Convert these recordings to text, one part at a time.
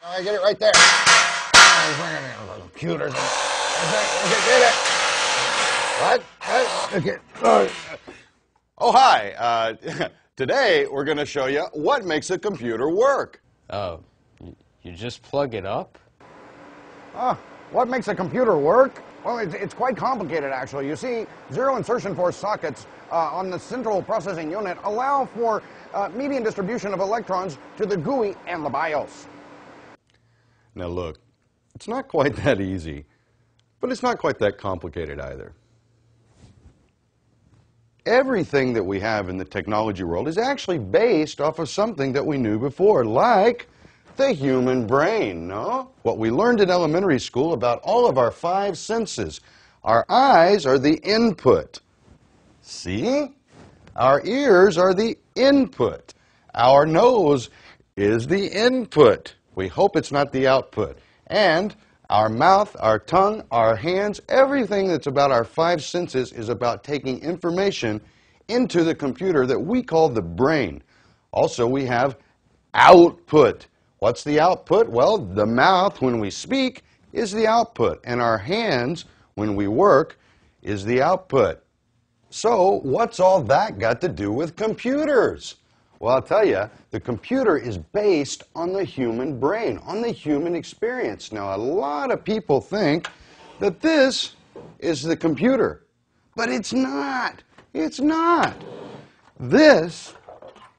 I get it right there. Computers. Okay, get it. What? Okay. Oh, hi. Today we're going to show you what makes a computer work. Oh, you just plug it up? What makes a computer work? Well, it's quite complicated, actually. You see, zero insertion force sockets on the central processing unit allow for median distribution of electrons to the GUI and the BIOS. Now look, it's not quite that easy, but it's not quite that complicated either. Everything that we have in the technology world is actually based off of something that we knew before, like the human brain, no? What we learned in elementary school about all of our five senses. Our eyes are the input. See? Our ears are the input. Our nose is the input. We hope it's not the output. And our mouth, our tongue, our hands, everything that's about our five senses is about taking information into the computer that we call the brain. Also, we have output. What's the output? Well, the mouth, when we speak, is the output, and our hands, when we work, is the output. So, what's all that got to do with computers? Well, I'll tell you, the computer is based on the human brain, on the human experience. Now, a lot of people think that this is the computer, but it's not. It's not. This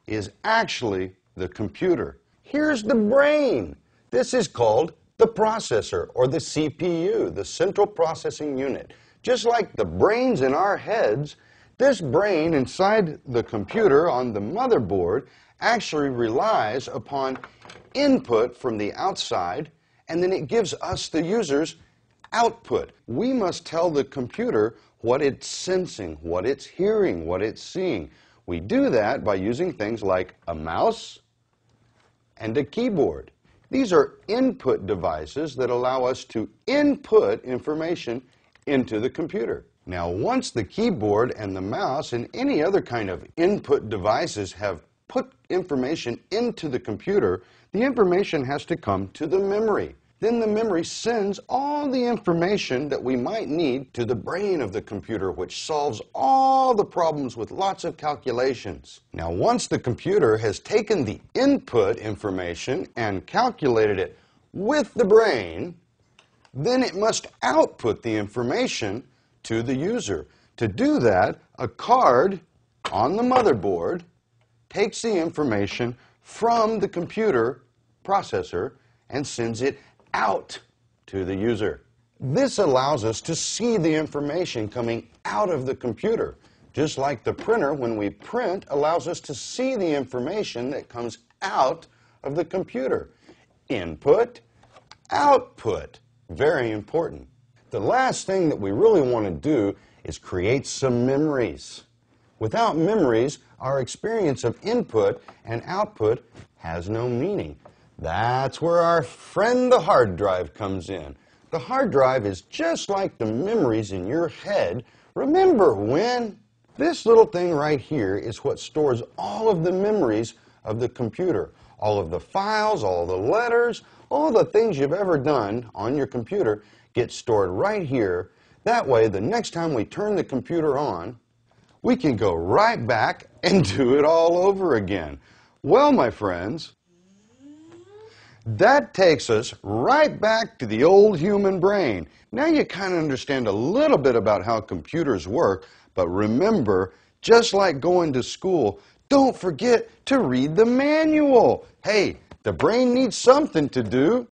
is actually the computer. Here's the brain. This is called the processor, or the CPU, the Central Processing Unit. Just like the brains in our heads, this brain inside the computer on the motherboard actually relies upon input from the outside, and then it gives us, the users, output. We must tell the computer what it's sensing, what it's hearing, what it's seeing. We do that by using things like a mouse and a keyboard. These are input devices that allow us to input information into the computer. Now, once the keyboard and the mouse and any other kind of input devices have put information into the computer, the information has to come to the memory. Then the memory sends all the information that we might need to the brain of the computer, which solves all the problems with lots of calculations. Now, once the computer has taken the input information and calculated it with the brain, then it must output the information to the user. To do that, a card on the motherboard takes the information from the computer processor and sends it out to the user. This allows us to see the information coming out of the computer, just like the printer, when we print, allows us to see the information that comes out of the computer. Input, output, very important. The last thing that we really want to do is create some memories. Without memories, our experience of input and output has no meaning. That's where our friend the hard drive comes in. The hard drive is just like the memories in your head. Remember when? This little thing right here is what stores all of the memories of the computer. All of the files, all the letters, all the things you've ever done on your computer get stored right here. That way, the next time we turn the computer on, we can go right back and do it all over again. Well, my friends, that takes us right back to the old human brain. Now you kind of understand a little bit about how computers work, but remember, just like going to school, don't forget to read the manual. Hey, the brain needs something to do.